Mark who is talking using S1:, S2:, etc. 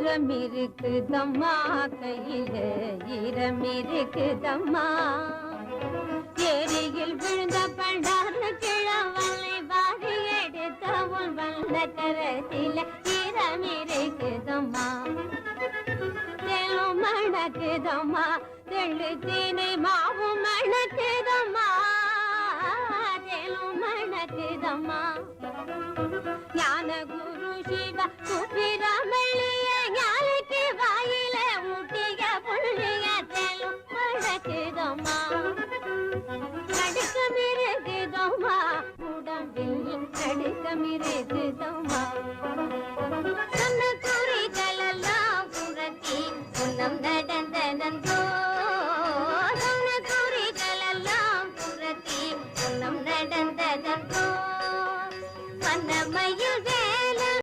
S1: ஈரம் இருக்குதம்மா கையில ஈரம் இருக்குதம்மா ஏரியில் விழுந்த பண்டார்ந்த கிழவனை வாரி எடுத்த உன் வந்த கரத்தில ஈரம் இருக்குதம்மா தெலும் மணக்குதம்மா தெள்ளு தீனை மாவும் மணக்குதம்மா தெலும் மணக்குதம்மா ஞான குரு சிவ சுப்பிரமணிய ஞானிக்கு வாயில ஊட்டிய புள்ளிய தெலும் மணக்குதம்மா நடுக்கமிருக்குதம்மா உடம்பில் நடுக்கமிருக்குதம்மா